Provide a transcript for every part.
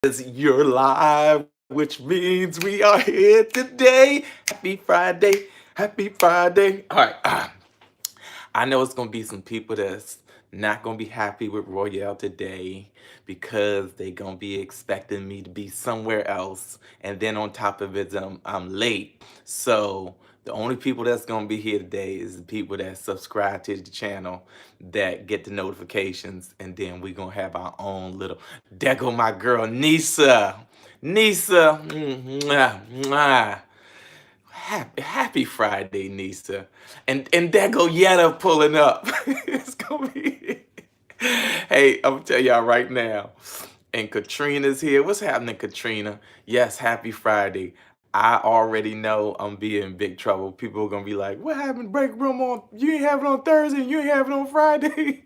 You're live, which means we are here today. Happy Friday. Happy Friday. All right. I know it's going to be some people that's not going to be happy with Royale today because they going to be expecting me to be somewhere else. And then on top of it, I'm late. So the only people that's going to be here today is the people that subscribe to the channel, that get the notifications. And then we're going to have our own little, there go my girl, Nisa. Nisa. Mwah, mwah. Happy Friday, Nisa. And there go Yetta pulling up. It's gonna be. Hey, I'm gonna tell y'all right now. And Katrina's here. What's happening, Katrina? Yes, happy Friday. I already know I'm being in big trouble. People are gonna be like, "What happened to break room on? You ain't have it on Thursday. And you ain't have it on Friday."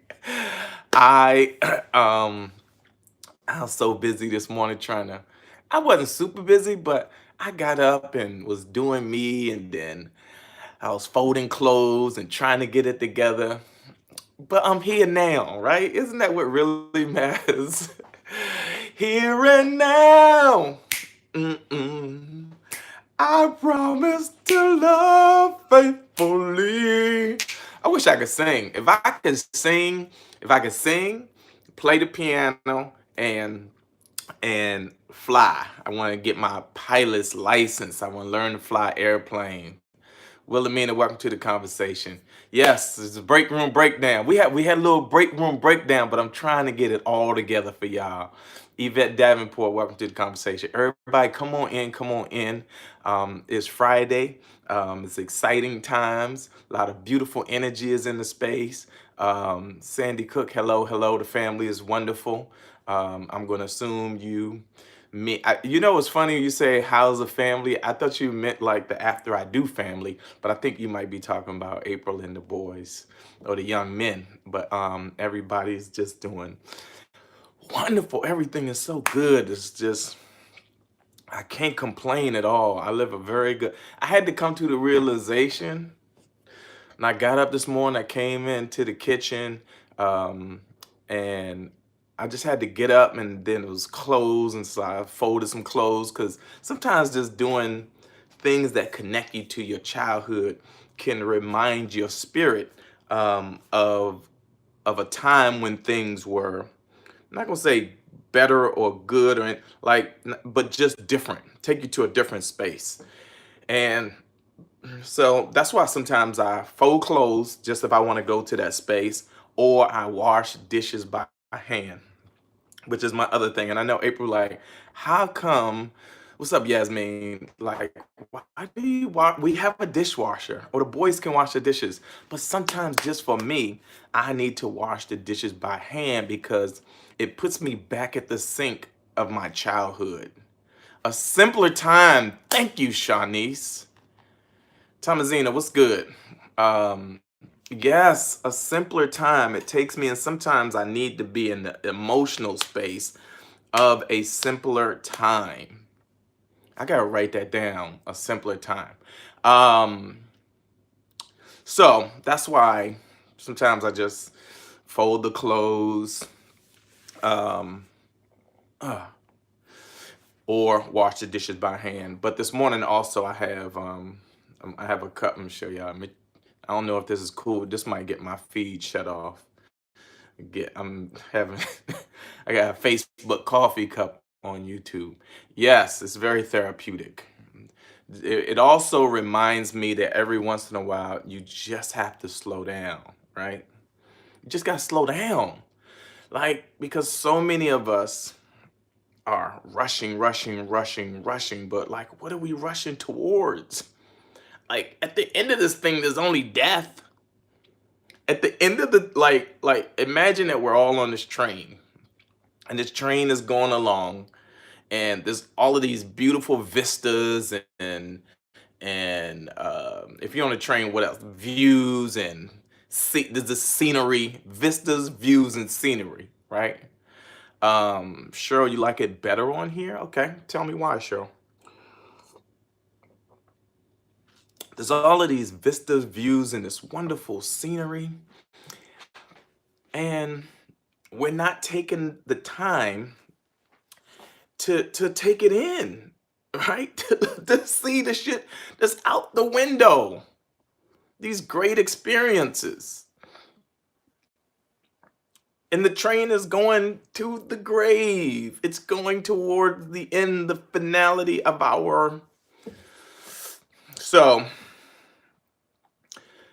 I I was so busy this morning trying to. I wasn't super busy, but I got up and was doing me, and then I was folding clothes and trying to get it together. But I'm here now, right? Isn't that what really matters? Here and now. Mm-mm. I promise to love faithfully. I wish I could sing. If I could sing, play the piano, and fly. I want to get my pilot's license. I want to learn to fly airplane. Wilhelmina, welcome to the conversation. Yes, it's a break room breakdown. We had a little break room breakdown, but I'm trying to get it all together for y'all. Yvette Davenport, welcome to the conversation. Everybody, come on in, come on in. It's Friday. It's exciting times. A lot of beautiful energy is in the space. Sandy Cook, hello, hello. The family is wonderful. I'm going to assume you know, it's funny you say, how's the family? I thought you meant like the after I do family, but I think you might be talking about April and the boys or the young men. But everybody's just doing wonderful. Everything is so good. It's just, I can't complain at all. I live a very good, I had to come to the realization, and I got up this morning, I came into the kitchen, um, and I just had to get up, and then it was clothes, and so I folded some clothes because sometimes just doing things that connect you to your childhood can remind your spirit of a time when things were, I'm not gonna say better or good or like, but just different. Take you to a different space, and so that's why sometimes I fold clothes just if I want to go to that space, or I wash dishes by hand, which is my other thing. And I know April, like, how come? What's up, Yasmin? Like, why do you wash? We have a dishwasher, or the boys can wash the dishes, but sometimes just for me, I need to wash the dishes by hand because it puts me back at the sink of my childhood. A simpler time. Thank you, Shanice. Thomasina, what's good? Yes, a simpler time. It takes me, and sometimes I need to be in the emotional space of a simpler time. I gotta write that down. A simpler time. Um, so that's why sometimes I just fold the clothes, um, uh, or wash the dishes by hand. But this morning also I have a cup. Let me show y'all. I don't know if this is cool. This might get my feed shut off. I'm having I got a Facebook coffee cup on YouTube. Yes, it's very therapeutic. It also reminds me that every once in a while you just have to slow down, right? You just gotta slow down. Like, because so many of us are rushing, rushing, rushing, rushing, but like, what are we rushing towards? Like, at the end of this thing, there's only death. At the end of the, like imagine that we're all on this train, and this train is going along, and there's all of these beautiful vistas, and if you're on a train, what else? Views, and there's the scenery, vistas, views, and scenery, right? Cheryl, you like it better on here? Okay, tell me why, Cheryl. There's all of these vistas, views, and this wonderful scenery, and we're not taking the time to take it in, right? To see the shit that's out the window. These great experiences. And the train is going to the grave. It's going towards the end, the finality of our. So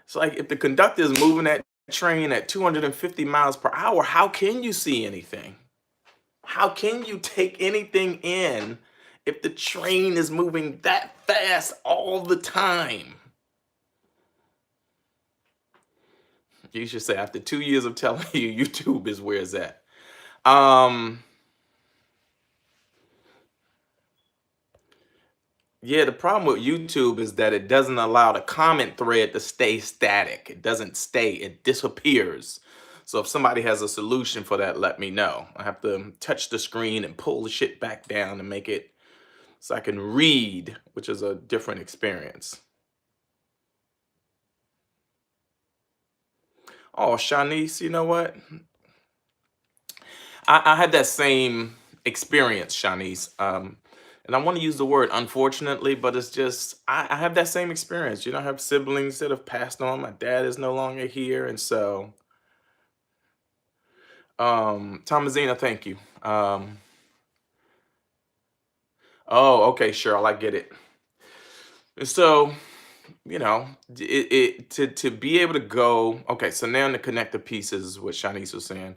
it's like if the conductor is moving that train at 250 miles per hour, how can you see anything? How can you take anything in if the train is moving that fast all the time? You should say after 2 years of telling you, YouTube is where it's at. Yeah, the problem with YouTube is that it doesn't allow the comment thread to stay static. It doesn't stay, it disappears. So if somebody has a solution for that, let me know. I have to touch the screen and pull the shit back down and make it so I can read, which is a different experience. Oh, Shanice, you know what? I had that same experience, Shanice. And I want to use the word unfortunately, but it's just I have that same experience. You know, I have siblings that have passed on. My dad is no longer here, and so Thomasina, thank you. Oh, okay, sure, I get it. And so, you know, it to be able to go. Okay, so now to connect the pieces is what Shanice was saying.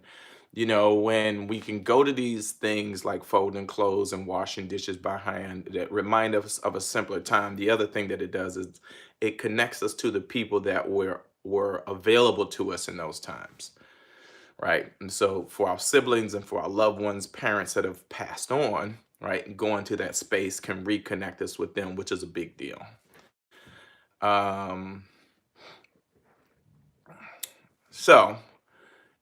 You know, when we can go to these things like folding clothes and washing dishes by hand that remind us of a simpler time. The other thing that it does is it connects us to the people that were available to us in those times, right? And so for our siblings and for our loved ones, parents that have passed on, right, going to that space can reconnect us with them, which is a big deal. Um, so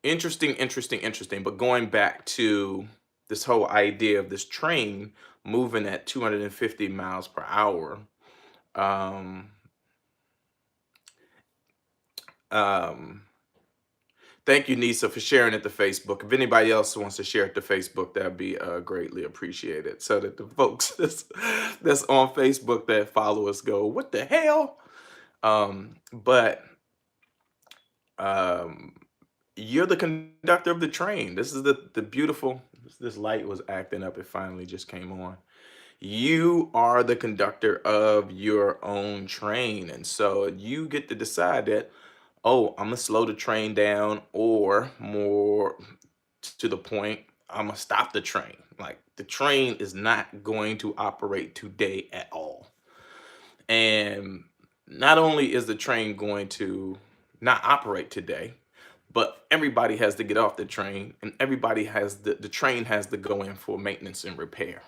interesting, interesting, interesting. But going back to this whole idea of this train moving at 250 miles per hour. Um, um, Thank you, Nisa, for sharing it to Facebook. If anybody else wants to share it to Facebook, that'd be greatly appreciated. So that the folks that's on Facebook that follow us go, what the hell? But um, you're the conductor of the train. This is the beautiful. This light was acting up. It finally just came on. You are the conductor of your own train, and so you get to decide that, oh, I'm gonna slow the train down, or more to the point, I'm gonna stop the train. Like the train is not going to operate today at all. And not only is the train going to not operate today, but everybody has to get off the train, and everybody has the train has to go in for maintenance and repair.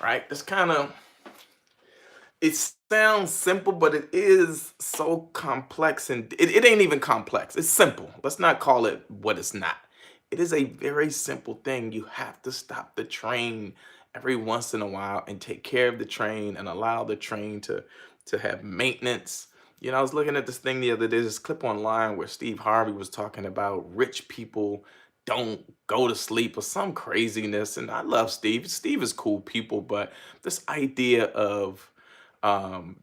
Right? That's kind of, it sounds simple, but it is so complex, and it ain't even complex. It's simple. Let's not call it what it's not. It is a very simple thing. You have to stop the train every once in a while and take care of the train and allow the train to have maintenance. You know, I was looking at this thing the other day, this clip online where Steve Harvey was talking about rich people don't go to sleep or some craziness. And I love Steve. Steve is cool people, but this idea of um,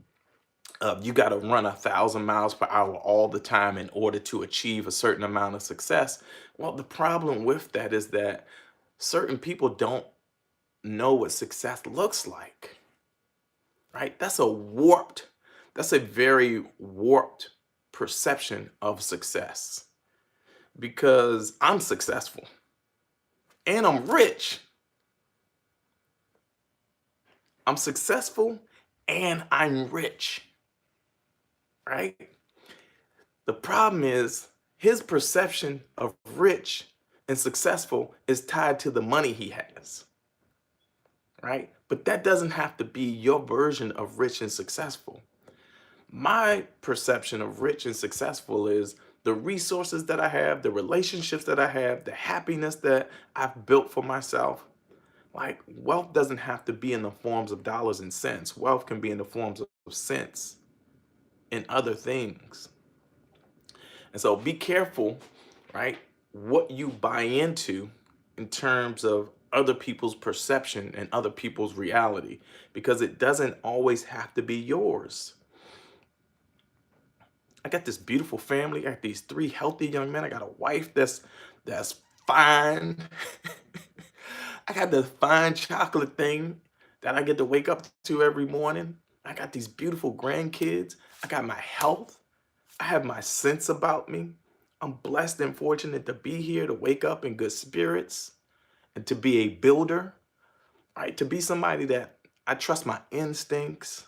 you got to run 1,000 miles per hour all the time in order to achieve a certain amount of success. Well, the problem with that is that certain people don't know what success looks like, right? That's a very warped perception of success, because I'm successful and I'm rich. I'm successful and I'm rich, right? The problem is his perception of rich and successful is tied to the money he has, right? But that doesn't have to be your version of rich and successful. My perception of rich and successful is the resources that I have, the relationships that I have, the happiness that I've built for myself. Like, wealth doesn't have to be in the forms of dollars and cents. Wealth can be in the forms of cents and other things. And so be careful, right? What you buy into in terms of other people's perception and other people's reality, because it doesn't always have to be yours. I got this beautiful family. I got these three healthy young men. I got a wife that's fine. I got the fine chocolate thing that I get to wake up to every morning. I got these beautiful grandkids. I got my health. I have my sense about me. I'm blessed and fortunate to be here, to wake up in good spirits, and to be a builder, right? To be somebody that I trust my instincts,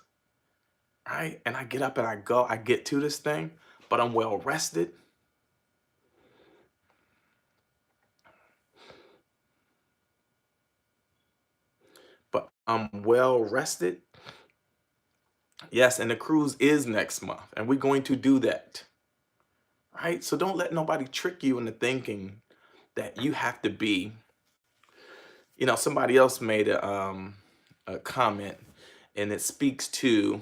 right? And I get up and I get to this thing, but I'm well rested. But I'm well rested. Yes, and the cruise is next month, and we're going to do that, right? So don't let nobody trick you into thinking that you have to be. Somebody else made a comment, and it speaks to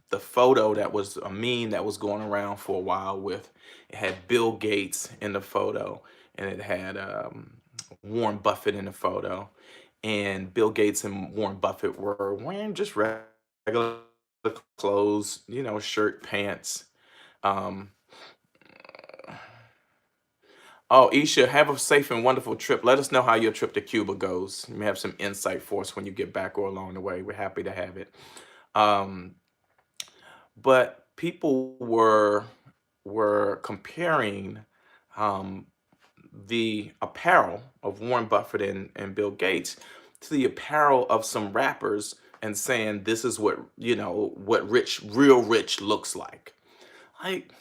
the photo that was a meme that was going around for a while with, it had Bill Gates in the photo, and it had Warren Buffett in the photo, and Bill Gates and Warren Buffett were wearing just regular clothes, shirt, pants. Um, oh, Isha, have a safe and wonderful trip. Let us know how your trip to Cuba goes. You may have some insight for us when you get back or along the way. We're happy to have it. Um, but people were comparing um, the apparel of Warren Buffett and Bill Gates to the apparel of some rappers, and saying this is what real rich looks like. Like,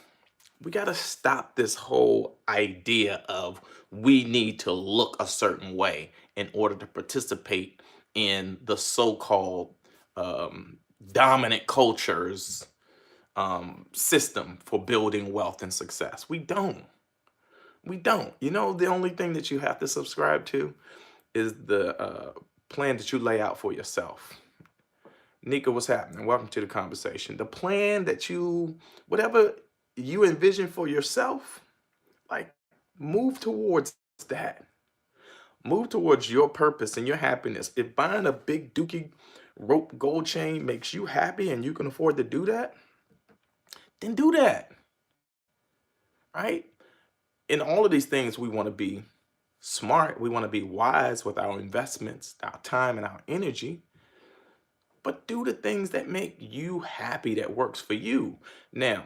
we got to stop this whole idea of we need to look a certain way in order to participate in the so-called dominant culture's system for building wealth and success. We don't. We don't. The only thing that you have to subscribe to is the plan that you lay out for yourself. Nika, what's happening? Welcome to the conversation. The plan that whatever you envision for yourself, like, move towards that. Move towards your purpose and your happiness. If buying a big dookie rope gold chain makes you happy and you can afford to do that, then do that, right? In all of these things, we want to be smart. We want to be wise with our investments, our time, and our energy. But do the things that make you happy, that works for you. Now,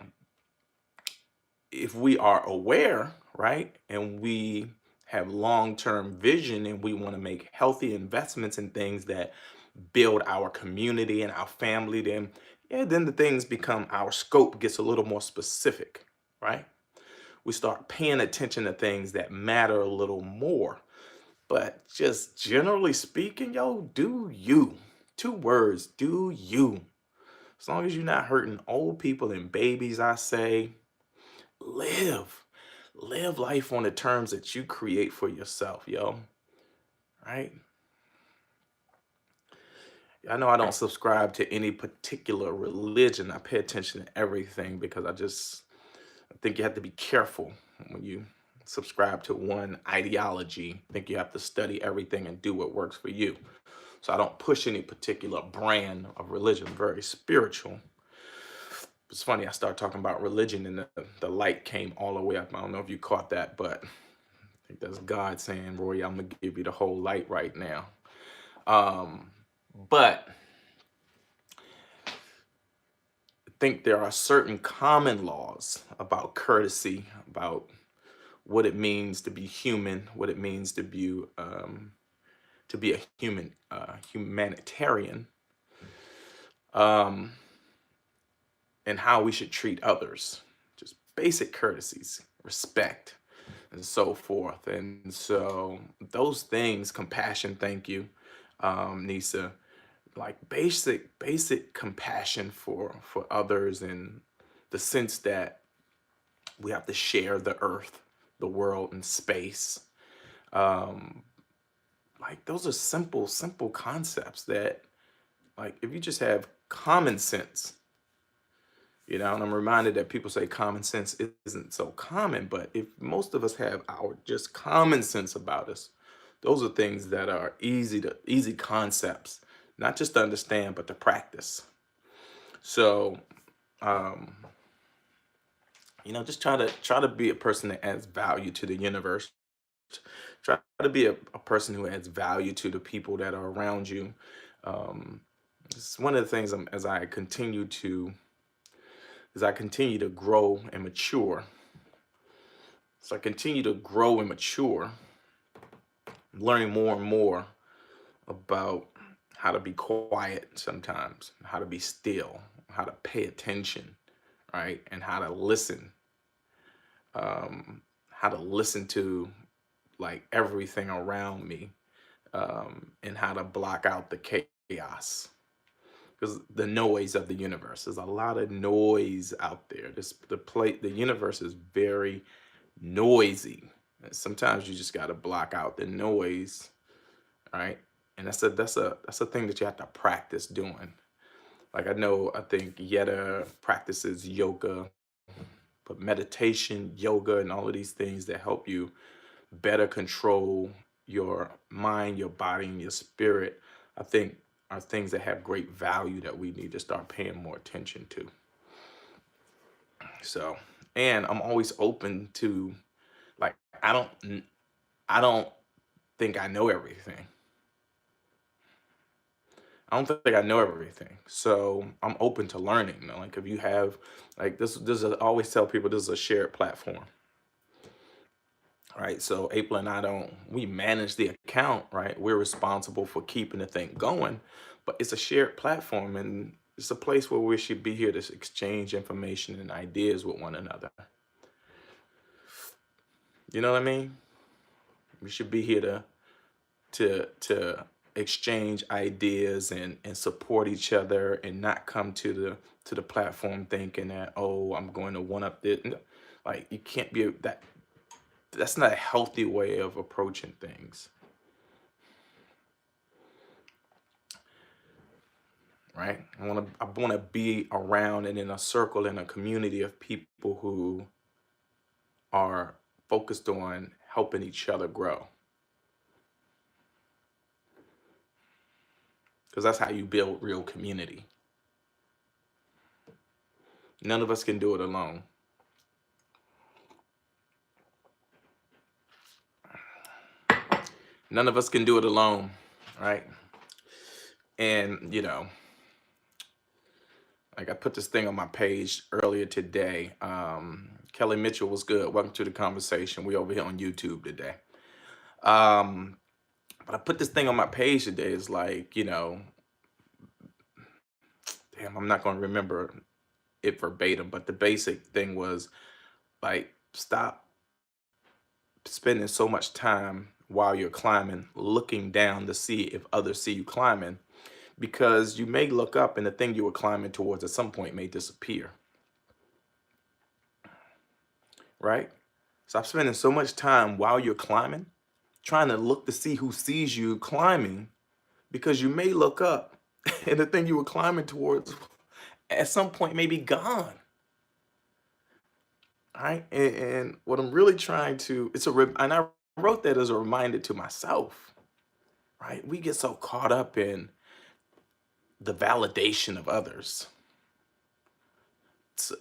if we are aware, right, and we have long-term vision and we want to make healthy investments in things that build our community and our family, then yeah, then the things become, our scope gets a little more specific, right? We start paying attention to things that matter a little more. But just generally speaking, yo, do you. 2 words, do you. As long as you're not hurting old people and babies, I say, live. Live life on the terms that you create for yourself, yo. Right? I know I don't subscribe to any particular religion. I pay attention to everything because I think you have to be careful when you subscribe to one ideology. I think you have to study everything and do what works for you. So I don't push any particular brand of religion. I'm very spiritual. It's funny, I started talking about religion and the light came all the way up. I don't know if you caught that, but I think that's God saying, Roy, I'm going to give you the whole light right now. But I think there are certain common laws about courtesy, about what it means to be human, what it means to be a humanitarian, um, and how we should treat others. Just basic courtesies, respect, and so forth. And so those things, compassion, thank you, Nisa, like basic compassion for others, in the sense that we have to share the earth, the world, and space. Um, like, those are simple concepts that, like, if you just have common sense, and I'm reminded that people say common sense isn't so common, but if most of us have our just common sense about us, Those are things that are easy concepts, not just to understand, but to practice. So, um, just try to be a person that adds value to the universe. Try to be a person who adds value to the people that are around you. Um, it's one of the things as I continue to grow and mature. So I continue to grow and mature, learning more and more about how to be quiet sometimes, how to be still, how to pay attention, right? And how to listen to like everything around me, and how to block out the chaos. Because the noise of the universe, there's a lot of noise out there. The universe is very noisy. And sometimes you just got to block out the noise, right? And that's a thing that you have to practice doing. Like I think Yetta practices yoga, but meditation, yoga, and all of these things that help you better control your mind, your body, and your spirit, I think are things that have great value that we need to start paying more attention to. So, and I'm always open to, like, I don't think I know everything. I don't think I know everything. So I'm open to learning. Like if you have like I always tell people this is a shared platform. Right. So April and I don't we manage the account, right? We're responsible for keeping the thing going, but it's a shared platform and it's a place where we should be here to exchange information and ideas with one another. You know what I mean? We should be here to exchange ideas and support each other and not come to the platform thinking that, oh, I'm going to one up this. Like you can't be that's not a healthy way of approaching things, right? I want to be around and in a circle in a community of people who are focused on helping each other grow, because that's how you build real community. None of us can do it alone. None of us can do it alone, right? And like I put this thing on my page earlier today. Kelly Mitchell was good. Welcome to the conversation. We over here on YouTube today. Um, but I put this thing on my page today. It's like, damn, I'm not going to remember it verbatim, but the basic thing was like, stop spending so much time while you're climbing, looking down to see if others see you climbing, because you may look up and the thing you were climbing towards at some point may disappear, right? Stop spending so much time while you're climbing, trying to look to see who sees you climbing, because you may look up and the thing you were climbing towards at some point may be gone. Right. And what I'm really trying to, and I wrote that as a reminder to myself, right? We get so caught up in the validation of others.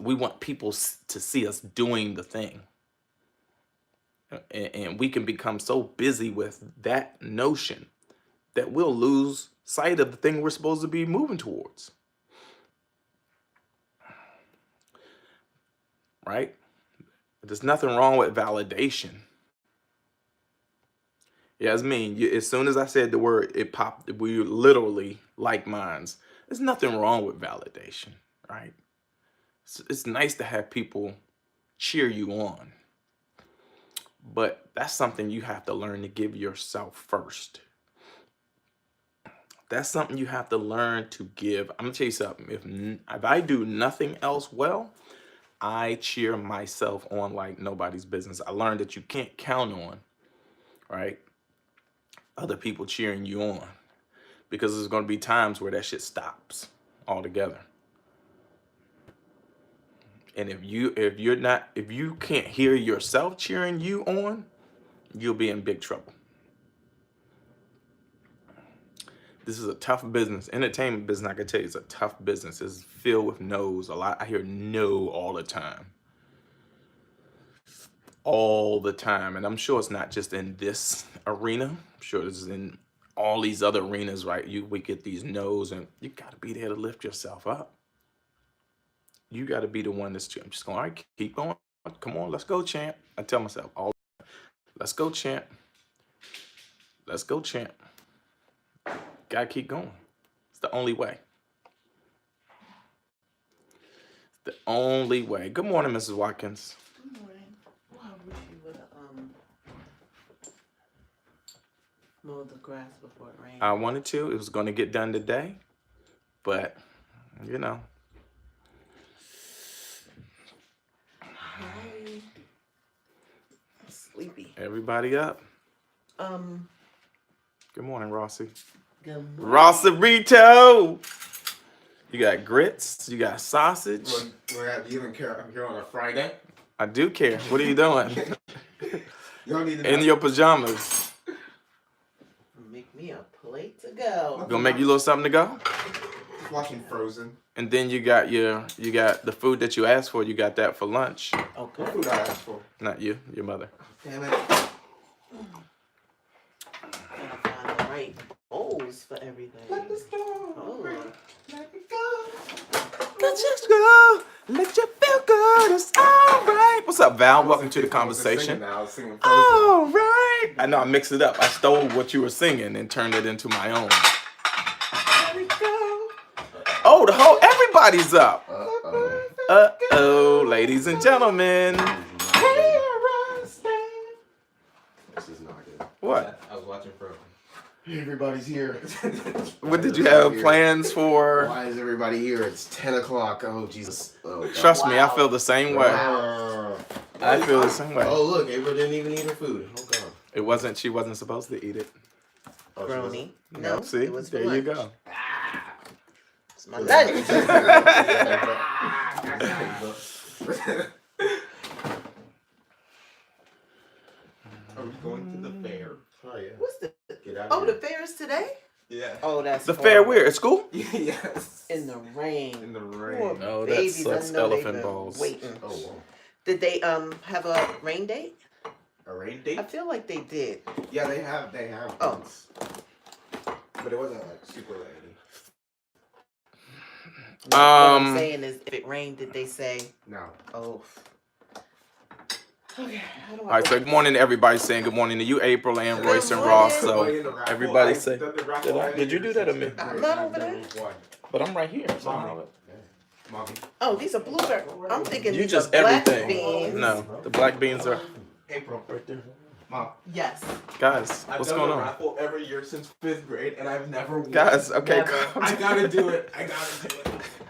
We want people to see us doing the thing. And we can become so busy with that notion that we'll lose sight of the thing we're supposed to be moving towards. Right? There's nothing wrong with validation. Yasmin, as soon as I said the word, it popped. We literally like minds. There's nothing wrong with validation, right? It's nice to have people cheer you on, but that's something you have to learn to give yourself first. That's something you have to learn to give. I'm gonna tell you something. If I do nothing else well, I cheer myself on like nobody's business. I learned that you can't count on, right, other people cheering you on, because there's going to be times where that shit stops altogether. And if you can't hear yourself cheering you on, you'll be in big trouble. This is a tough business. Entertainment business, I can tell you, it's a tough business. It's filled with no's. A lot. I hear no all the time. All the time. And I'm sure it's not just in this arena. I'm sure it's in all these other arenas, right? We get these no's, and you got to be there to lift yourself up. You got to be the one that's, I'm just going, all right, keep going. Come on, let's go, champ. I tell myself, let's go, champ. Let's go, champ. Gotta keep going. It's the only way. The only way. Good morning, Mrs. Watkins. Good morning. Well, I wish you would have mowed the grass before it rained. I wanted to. It was going to get done today, but you know. Hi. I'm sleepy. Everybody up. Good morning, Rossi. Good morning. Rossarito. You got grits. You got sausage. Do you even care? I'm here on a Friday. I do care. What are you doing? You don't need to In your pajamas. Make me a plate to go. Gonna make you a little something to go? Just watching Frozen. And then you got the food that you asked for. You got that for lunch. Okay. What food I asked for? Not you, your mother. Damn it. Gotta find the right bowls for everything. Let us go. Oh. Let me go. Let's just go. Let you feel good. It's all right. What's up, Val? Welcome to the conversation. I was singing Frozen. All right. I know I mixed it up. I stole what you were singing and turned it into my own. Let me go. Oh, everybody's up. Uh-oh. Ladies and gentlemen. This is not good. What? I was watching Frozen. Everybody's here. What did you have plans for? Why is everybody here? It's 10 o'clock. Oh, Jesus. Oh, God. Trust me, I feel the same way. Wow. I feel the same way. Oh, look. April didn't even eat her food. Oh, God. She wasn't supposed to eat it. Oh, Brony. No, see? it was for There you lunch. go. It's my lunch. Are we going to the fair? Oh, yeah. What's the? Get out Oh, of the here. fair is today? Yeah. Oh, that's The fair horrible. where? At school? Yes. In the rain. In the Poor rain. Oh, that babies, sucks. I know they've Elephant been balls. Waiting. Oh, wow. Did they have a rain date? A rain I date? feel like they did. Yeah, they have. Oh. ones. But it wasn't like super rainy. What I'm saying is, if it rained, did they say? No. Oh. Okay. How do I? All right, so good morning to everybody saying good morning to you, April, and Good Royce and morning. Ross. So everybody say, did you do that or me? I'm not over there. But I'm right here. So I'm all Mommy. Oh, these are blueberries. I'm thinking you these just are black everything. beans. No, the black beans are April. Right there. Mom. Yes. guys. I've What's done going a on, raffle every year since 5th grade, and I've never won. guys? Okay, Never. I gotta do it. I gotta do it.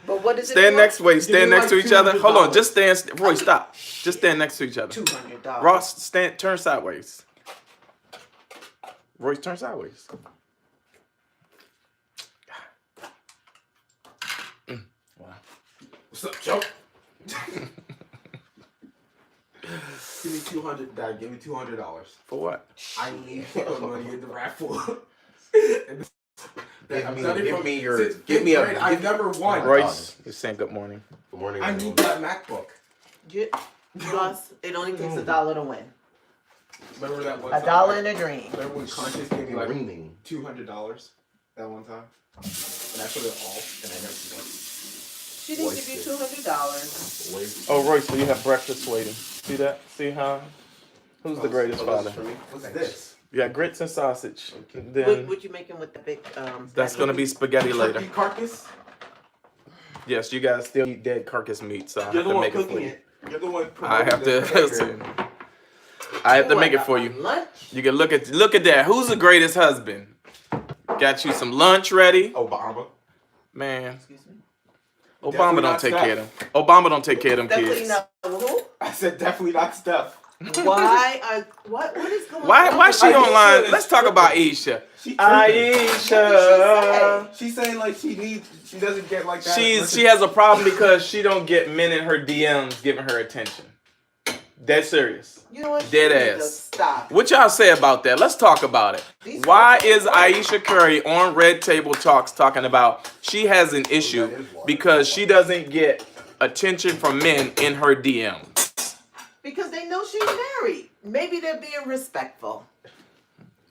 But what is it? stand for? next. Wait, stand me next to like each other. Hold on, $200. just stand. Roy, stop. Just stand next to each other. $200. Ross, turn sideways. Royce, turn sideways. Wow. What's up, Joe? Give me 200. Dad, give me $200. For what? I need money in the raffle. I've never won. Royce, you're saying good morning. Good morning. I need that MacBook. Plus, it only takes $1 to win. Remember that one $1 in a dream. Remember when Conscious gave me like $200 that one time? And I put it all, and I never won. She didn't give you $200. Oh, Royce, so you have breakfast waiting. See that? See how? Who's the greatest father? What's this? You got grits and sausage. Then What you making with the big that's gonna be spaghetti later. Turkey carcass? Yes, you guys still eat dead carcass meat, so I You're have the to one make it for cooking you. it. You're the one I have to promoting listen. I have to make it for you. Lunch? You can look at that. Who's the greatest husband? Got you some lunch ready, Obama. man. Excuse me? Obama Definitely don't not take Steph. care of them. Obama don't take care of them Definitely kids. not. Who? I said definitely not Steph. What is going on? Why she Aisha online? is Let's talk about Aisha. She Aisha. She's saying like she doesn't get like that. She has a problem because she don't get men in her DMs giving her attention. Dead serious. You know what? Dead She need to ass. Stop. What y'all say about that? Let's talk about it. Why is Aisha Curry on Red Table Talks talking about she has an issue because she doesn't get attention from men in her DMs? Because they know she's married. Maybe they're being respectful.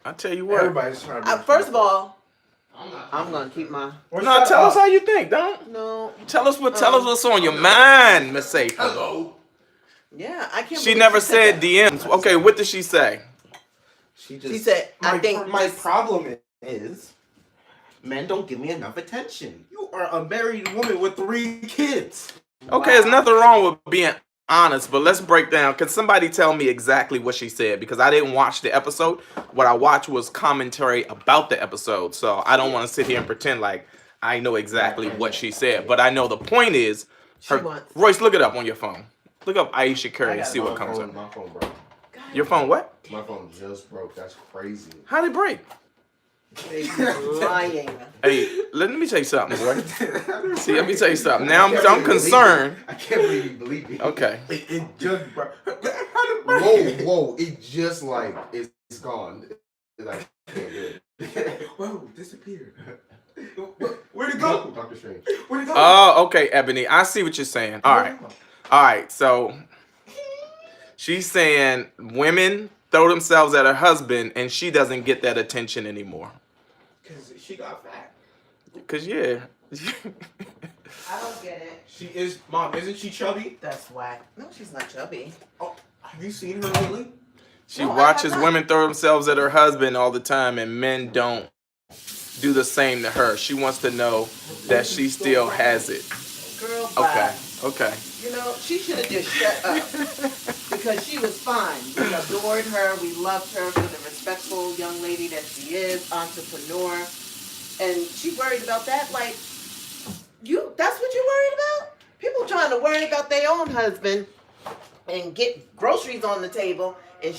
I tell you what. Everybody's trying to be First of all, I'm gonna keep my. No, tell us how you think. Don't. No. Tell us what's on your mind, Miss April. Hello. Yeah, I can't. She never said DMs. Okay, what did she say? She said, I think my problem is men don't give me enough attention. You are a married woman with 3 kids. Okay, there's nothing wrong with being honest, but let's break down. Can somebody tell me exactly what she said? Because I didn't watch the episode. What I watched was commentary about the episode. So I don't want to sit here and pretend like I know exactly what she said. But I know the point is, Royce, look it up on your phone. Look up Aisha Curry and see what comes up. My phone broke. Your phone what? My phone just broke. That's crazy. How'd it break? Lying. Hey, let me tell you something, boy. See, let me tell you something. Now I'm concerned. I can't believe you believe me. Okay. It just broke. Whoa. It just like it's gone. Like can't do it. Whoa, disappeared. Where'd it go? Dr. Strange. Where'd it go? Oh, okay, Ebony. I see what you're saying. All right. So she's saying women throw themselves at her husband, and she doesn't get that attention anymore. Because she got fat. Cause yeah. I don't get it. She is, Mom. Isn't she chubby? That's whack. No, she's not chubby. Oh, have you seen her lately? She watches women throw themselves at her husband all the time, and men don't do the same to her. She wants to know that she still has it. Girl, bye. Okay. You know, she should have just shut up. Because she was fine. We adored her. We loved her for the respectful young lady that she is, entrepreneur. And she worried about that. Like, that's what you're worried about? People trying to worry about their own husband and get groceries on the table. And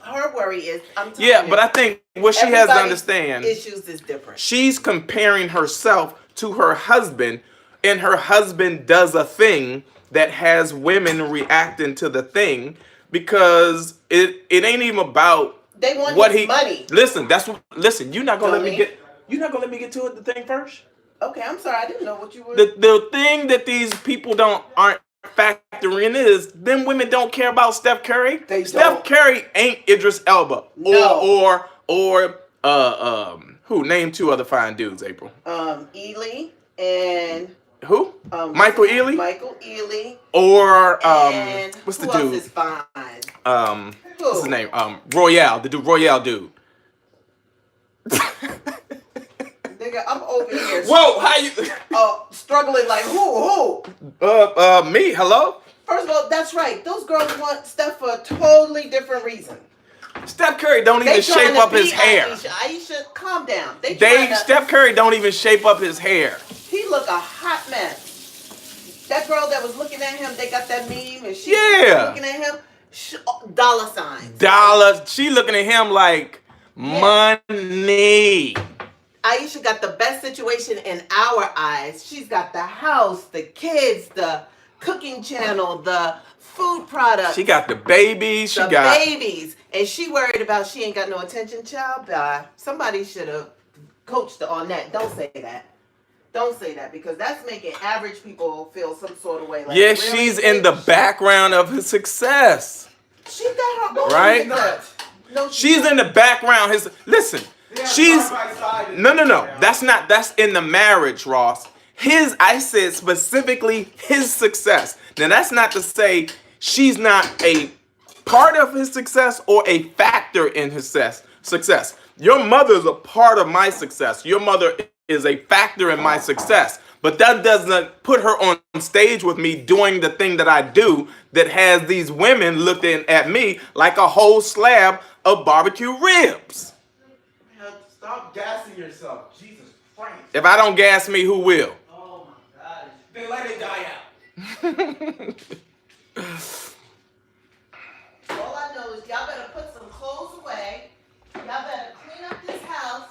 her worry is, I'm telling you. But I think what she has to understand, issues is different. She's comparing herself to her husband, and her husband does a thing that has women reacting to the thing because it ain't even about they want what his money. Listen, you're not gonna let me get to it the thing first? Okay, I'm sorry, I didn't know what you were. The thing that these people aren't factoring is them women don't care about Steph Curry. Steph Curry ain't Idris Elba. No. Or who? Name 2 other fine dudes, April. Ely and who? Michael Ealy? Michael Ealy. Or and what's the who dude? Else is fine? What's his name? Royale, the dude Royale dude. Nigga, I'm over here. Whoa, how you struggling like who? Me, hello? First of all, that's right. Those girls want Steph for a totally different reason. Steph Curry don't even shape up his hair. Aisha, calm down. Steph Curry don't even shape up his hair. He look a hot mess. That girl that was looking at him, they got that meme, and she was looking at him. Dollar signs. She looking at him like money. Aisha got the best situation in our eyes. She's got the house, the kids, the cooking channel, the food products. She got the babies. She got babies. And she worried about she ain't got no attention. Child, somebody should have coached her on that. Don't say that. Don't say that because that's making average people feel some sort of way. Like, really? She's in the background of his success. She got her own right? success. No, she's in the background. Listen. She's no. That's in the marriage, Ross. I said specifically his success. Now that's not to say she's not a part of his success or a factor in his success. Your mother's a part of my success. Your mother is a factor in my success. But that doesn't put her on stage with me doing the thing that I do that has these women looking at me like a whole slab of barbecue ribs. Stop gassing yourself. Jesus Christ. If I don't gas me, who will? Oh my God. Then let it die out. All I know is y'all better put some clothes away. Y'all better clean up this house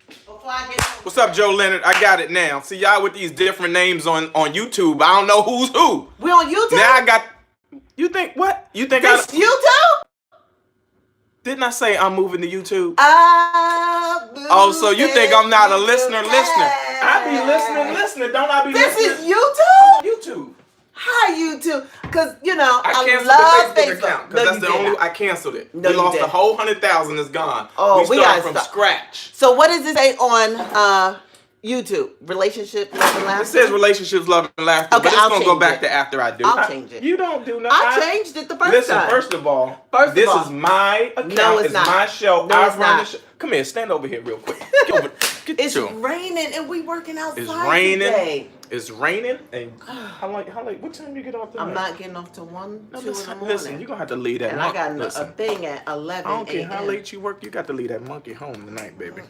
before I get home. What's up, Joe Leonard? I got it now. See y'all with these different names on YouTube. I don't know who's who. We on YouTube? Now I got. You think what? You think this YouTube? Didn't I say I'm moving to YouTube? I'm Oh, so you think I'm not a moving listener? to Listener. I be listening. Don't I be This listening? is YouTube? YouTube. Hi, YouTube. Because, you know, I I canceled love the Facebook Facebook. account No, because that's you the did only. not. I canceled it. No, We you lost didn't. the whole 100,000. It's gone. Oh, we we started gotta from stop. scratch. So what does it say on YouTube? Relationship, love, and laughter? It says relationships, love, and laughter, Okay, but it's I'll gonna go change back it. to after I do. I'll change it. You don't do nothing. I changed it the first Listen, time. first of all, First of this all. is my account. No, it's not. my show. No, I it's run not. the show. Come here, stand over here real quick. Get over. Get It's to 'em. raining and we working outside It's raining. today. It's raining, and how late? What time you get off tonight? I'm not getting off till 1, 2 in the morning. Listen, you're gonna have to leave that. And I got a listen, thing at 11 I don't care how a.m. late you work. You got to leave that monkey home tonight, baby.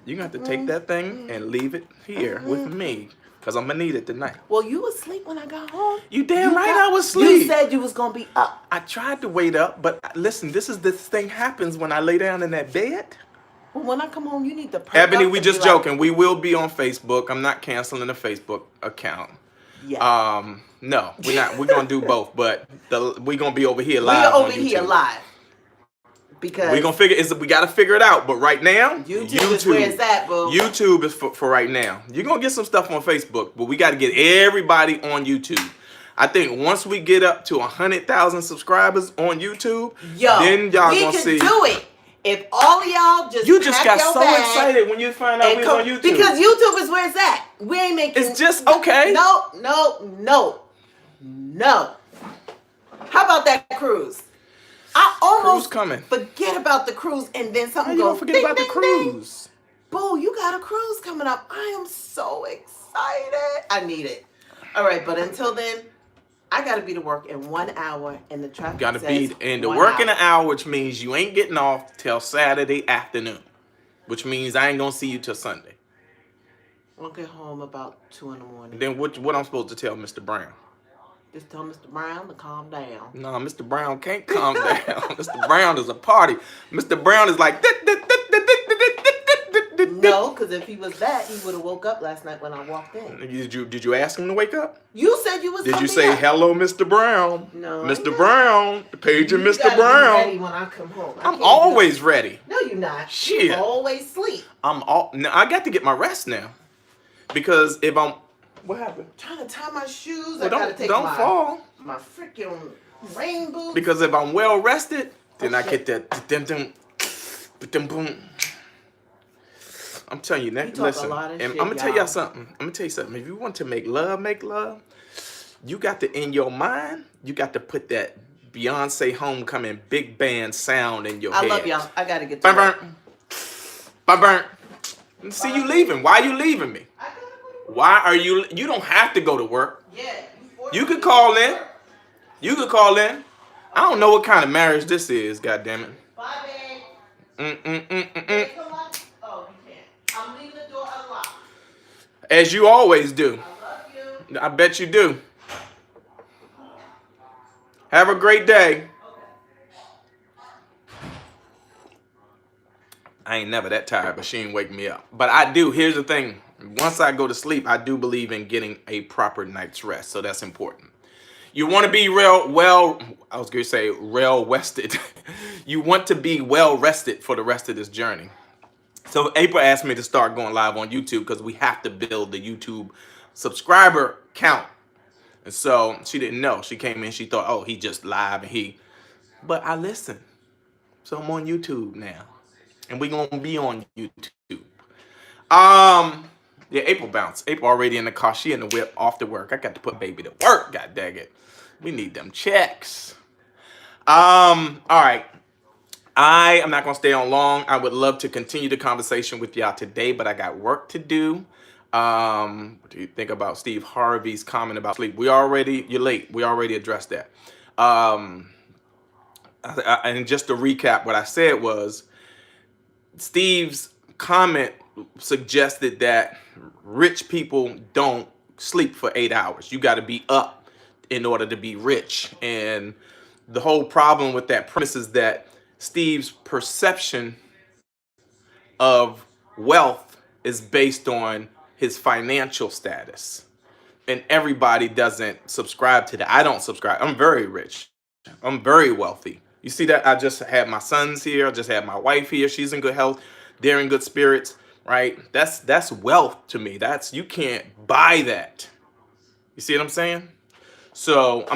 You're gonna have to take that thing and leave it here with me, cause I'm gonna need it tonight. Well, you was asleep when I got home. You damn right I was You asleep. said you was gonna be up. I tried to wait up, but listen, this thing happens when I lay down in that bed. Well, when I come home, you need to perk Ebony, up we and just be like, joking. We will be on Facebook. I'm not canceling the Facebook account. Yeah. No, we're not. We're gonna do both, but we're gonna be over here We're live. over on here YouTube. live. Because We're gonna we gotta figure it out. But right now, YouTube is where it's at, boo. YouTube is for right now. You're gonna get some stuff on Facebook, but we gotta get everybody on YouTube. I think once we get up to 100,000 subscribers on YouTube, then y'all gonna see. We can do it. If all of y'all just You just pack got your so bag excited when you find out and we was on YouTube. Because YouTube is where it's at. We ain't making. It's just okay. No. How about that cruise? I almost coming. forget about the cruise, and then How something you goes. gonna forget ding, about the ding, ding. cruise? Boo, you got a cruise coming up. I am so excited. I need it. All right, but until then, I gotta be to work in 1 hour, and the traffic Gotta says be in the 1 work in hour. an hour, which means you ain't getting off till Saturday afternoon, which means I ain't gonna see you till Sunday. I'll get home about 2 in the morning. Then what I'm supposed to tell Mr. Brown? Just tell Mr. Brown to calm down. No, Mr. Brown can't calm down. Mr. Brown is a party. Mr. Brown is like. No, because if he was that, he would have woke up last night when I walked in. Did you ask him to wake up? You said you was. Did you coming say up. hello, Mr. Brown? No, Mr. I'm Brown, paging You Mr. gotta be ready Brown. when I come home. I I'm can't do always it. ready. No, you're not. Shit. You always sleep. Now I got to get my rest now, because if I'm, what happened? Trying to tie my shoes. Well, I gotta take don't my fall. my freaking rain boots. Because if I'm well rested, then Oh, I shit. get that boom. I'm telling you, You talk a listen, lot of and shit, I'm gonna tell y'all. y'all something. I'm gonna tell you something. If you want to make love, you got to, in your mind, you got to put that Beyonce Homecoming big band sound in your I head. love y'all. I gotta get to Burn, work. burn. See you leaving. Why are you leaving me? I gotta go to work. Why are you? You don't have to go to work. Yeah. You could call in. You could call in. I don't know what kind of marriage this is. God damn it. Bye, babe. Mm. Thanks a lot. Oh, you can't. I'm leaving the door unlocked. As you always do. I love you. I bet you do. Have a great day. I ain't never that tired, but she ain't wake me up. But I do. Here's the thing. Once I go to sleep, I do believe in getting a proper night's rest. So that's important. You want to be well rested. You want to be well rested for the rest of this journey. So April asked me to start going live on YouTube because we have to build the YouTube subscriber count. And so she didn't know. She came in, she thought, oh, he just live and but I listen. So I'm on YouTube now. And we're gonna be on YouTube. Yeah, April bounced. April already in the car. She in the whip off to work. I got to put baby to work. God dang it. We need them checks. All right. I am not gonna stay on long. I would love to continue the conversation with y'all today, but I got work to do. What do you think about Steve Harvey's comment about sleep? You're late. We already addressed that. And just to recap, what I said was Steve's comment suggested that rich people don't sleep for 8 hours. You got to be up in order to be rich. And the whole problem with that premise is that Steve's perception of wealth is based on his financial status. And everybody doesn't subscribe to that. I don't subscribe. I'm very rich. I'm very wealthy. You see that? I just had my sons here. I just had my wife here. She's in good health. They're in good spirits, right? That's wealth to me. That's, you can't buy that. You see what I'm saying? So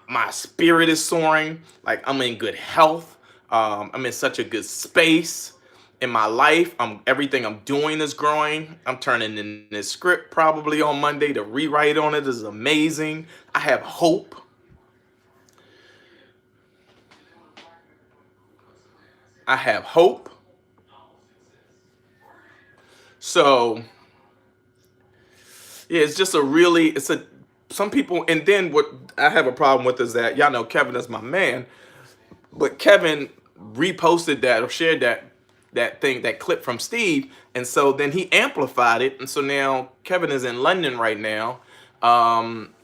my spirit is soaring. Like, I'm in good health. I'm in such a good space in my life. Everything I'm doing is growing. I'm turning in this script probably on Monday. To rewrite on it is amazing. I have hope. I have hope. So yeah, it's just a really, it's a, some people, and then what I have a problem with is that, y'all know Kevin is my man, but Kevin reposted that or shared that thing, that clip from Steve, and so then he amplified it, and so now Kevin is in London right now. Um,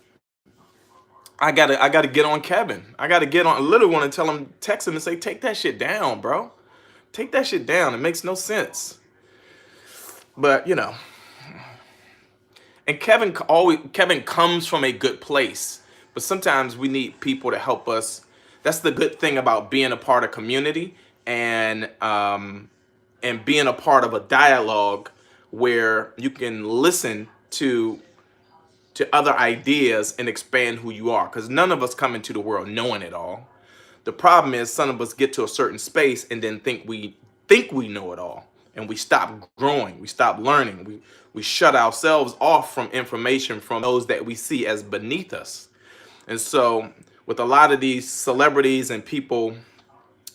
I gotta get on Kevin. I gotta get on. I literally want to tell him, text him and say, take that shit down, bro. Take that shit down. It makes no sense. But and Kevin comes from a good place, but sometimes we need people to help us. That's the good thing about being a part of community, and being a part of a dialogue where you can listen to other ideas and expand who you are, because none of us come into the world knowing it all. The problem is some of us get to a certain space and then think we know it all, and we stop growing, we stop learning, we shut ourselves off from information from those that we see as beneath us. And so with a lot of these celebrities and people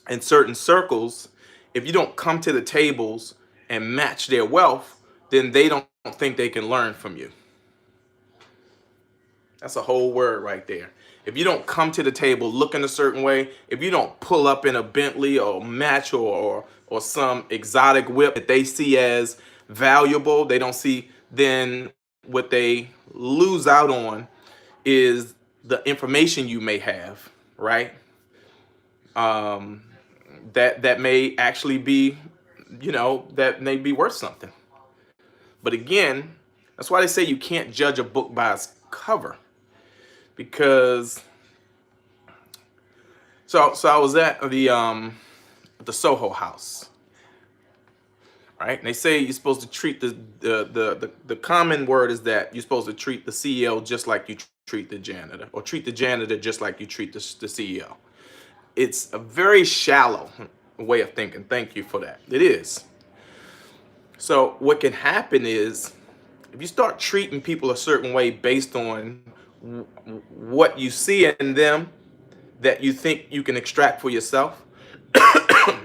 in certain circles, if you don't come to the tables and match their wealth, then they don't think they can learn from you. That's a whole word right there. If you don't come to the table looking a certain way, if you don't pull up in a Bentley or match or some exotic whip that they see as valuable, they don't see, then what they lose out on is the information you may have, right? Um, that may actually be, that may be worth something. But again, that's why they say you can't judge a book by its cover, because so I was at the Soho House, right? And they say you're supposed to treat the common word is that you're supposed to treat the CEO just like you treat the janitor, or treat the janitor just like you treat the CEO. It's a very shallow way of thinking. Thank you for that. It is. So what can happen is, if you start treating people a certain way based on what you see in them that you think you can extract for yourself, if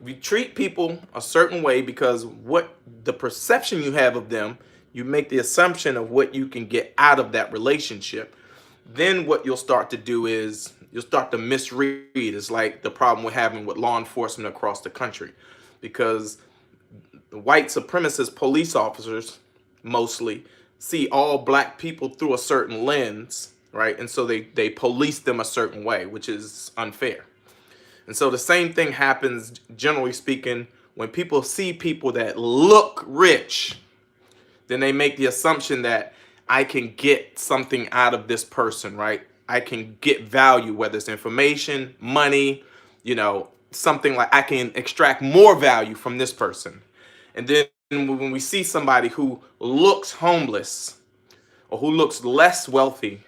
you treat people a certain way because what the perception you have of them, you make the assumption of what you can get out of that relationship, then what you'll start to do is you'll start to misread. It's like the problem we're having with law enforcement across the country, because white supremacist police officers mostly see all black people through a certain lens, right? And so they police them a certain way, which is unfair. And so the same thing happens, generally speaking, when people see people that look rich, then they make the assumption that I can get something out of this person, right? I can get value, whether it's information, money, something like I can extract more value from this person. And then when we see somebody who looks homeless or who looks less wealthy,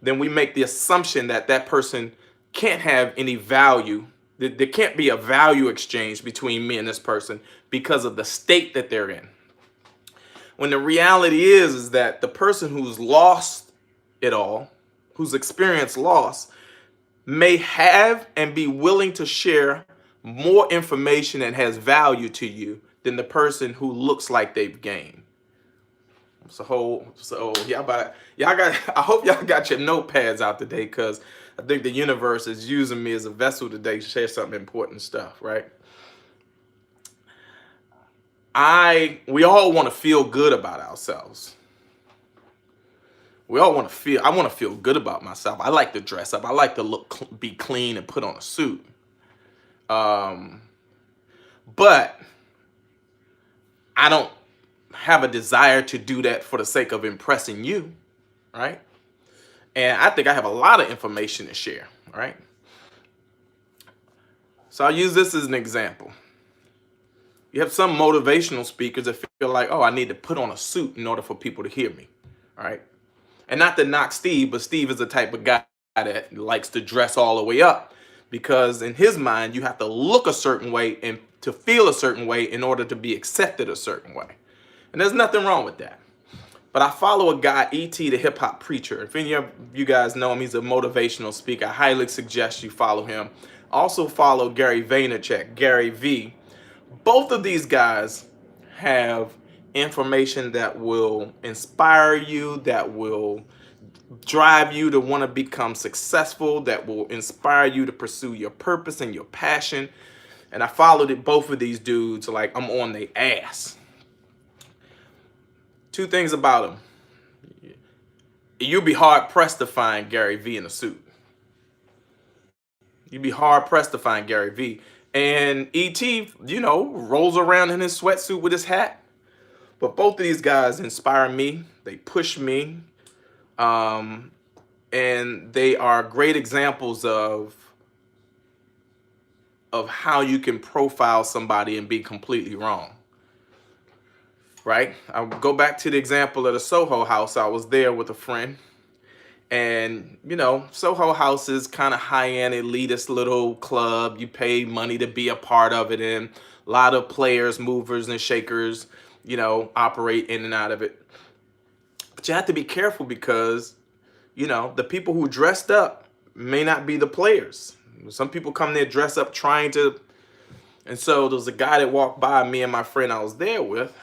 then we make the assumption that that person can't have any value. There can't be a value exchange between me and this person because of the state that they're in. When the reality is that the person who's lost it all, who's experienced loss, may have and be willing to share more information that has value to you than the person who looks like they've gained. So y'all got. I hope y'all got your notepads out today, because I think the universe is using me as a vessel today to share some important stuff, right? We all want to feel good about ourselves. I want to feel good about myself. I like to dress up. I like to be clean and put on a suit. But I don't have a desire to do that for the sake of impressing you, right? And I think I have a lot of information to share, right? So I'll use this as an example. You have some motivational speakers that feel like, oh, I need to put on a suit in order for people to hear me. All right. And not to knock Steve, but Steve is the type of guy that likes to dress all the way up because in his mind, you have to look a certain way and to feel a certain way in order to be accepted a certain way. And there's nothing wrong with that. But I follow a guy, E.T. the hip hop preacher. If any of you guys know him, he's a motivational speaker. I highly suggest you follow him. Also follow Gary Vaynerchuk, Gary V. Both of these guys have information that will inspire you, that will drive you to want to become successful, that will inspire you to pursue your purpose and your passion. And I followed it, both of these dudes, like I'm on their ass. Two things about them. You'll be hard pressed to find Gary V in a suit. You'd be hard pressed to find Gary V. And E.T., rolls around in his sweatsuit with his hat. But both of these guys inspire me. They push me. And they are great examples of how you can profile somebody and be completely wrong. Right? I'll go back to the example of the Soho House. I was there with a friend. And, Soho House is kind of high-end, elitist little club. You pay money to be a part of it. And a lot of players, movers, and shakers, operate in and out of it. But you have to be careful because, the people who dressed up may not be the players. Some people come there dressed up trying to. And so there was a guy that walked by me and my friend I was there with.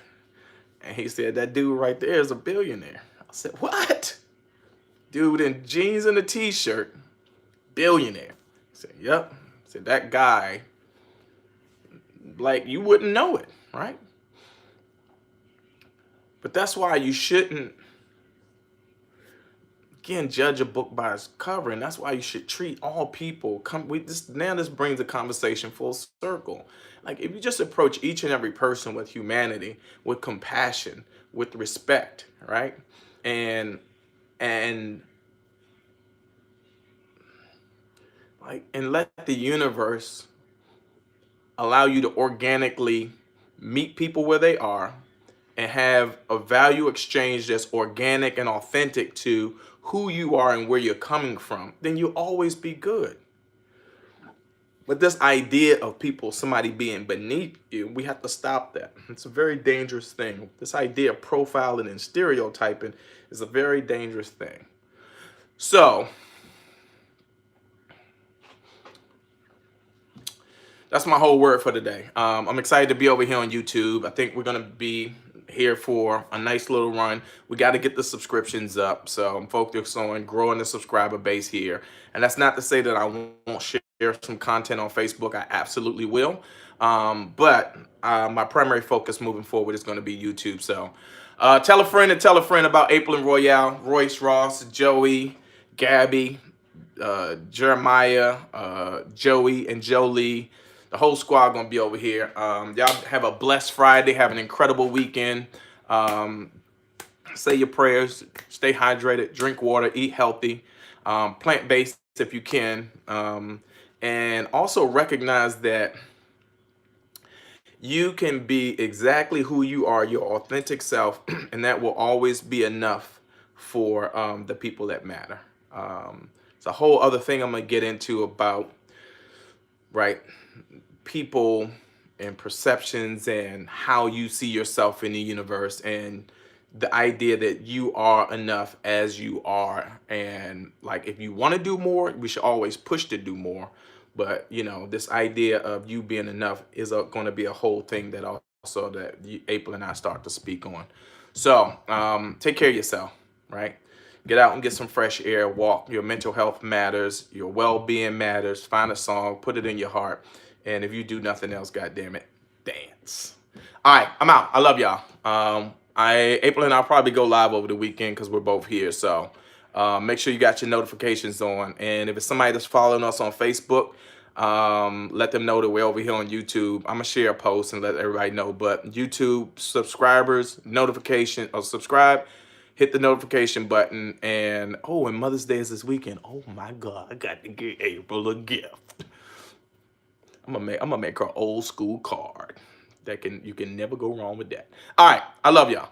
And he said, that dude right there is a billionaire. I said, what? Dude in jeans and a t-shirt, billionaire. I said, yep. I said, that guy, like, you wouldn't know it, right? But that's why you shouldn't, again, judge a book by its cover. And that's why you should treat all people. This brings the conversation full circle. Like, if you just approach each and every person with humanity, with compassion, with respect, right? And let the universe allow you to organically meet people where they are and have a value exchange that's organic and authentic to who you are and where you're coming from, then you'll always be good. But this idea of somebody being beneath you, we have to stop that. It's a very dangerous thing. This idea of profiling and stereotyping is a very dangerous thing. So, that's my whole word for today. I'm excited to be over here on YouTube. I think we're going to be here for a nice little run. We got to get the subscriptions up. So I'm focused on growing the subscriber base here. And that's not to say that I won't share some content on Facebook. I absolutely will. But my primary focus moving forward is going to be YouTube. So tell a friend about April and Royale, Royce, Ross, Joey, Gabby, Jeremiah, Joey, and Jolie. The whole squad gonna be over here. Y'all have a blessed Friday. Have an incredible weekend. Say your prayers. Stay hydrated. Drink water. Eat healthy. Plant-based if you can. And also recognize that you can be exactly who you are, your authentic self, and that will always be enough for the people that matter. It's a whole other thing I'm gonna get into about, right, people and perceptions and how you see yourself in the universe, and the idea that you are enough as you are. And like, if you want to do more, we should always push to do more. But this idea of you being enough is going to be a whole thing that also that April and I start to speak on. So take care of yourself, right? Get out and get some fresh air, walk. Your mental health matters. Your well-being matters. Find a song, put it in your heart. And if you do nothing else, goddamn it, dance. All right, I'm out. I love y'all. April and I'll probably go live over the weekend because we're both here. So make sure you got your notifications on. And if it's somebody that's following us on Facebook, let them know that we're over here on YouTube. I'm going to share a post and let everybody know. But YouTube subscribers, notification, or subscribe. Hit the notification button. And Mother's Day is this weekend. Oh my God, I got to get April a gift. I'm gonna make her old school card. You can never go wrong with that. All right, I love y'all.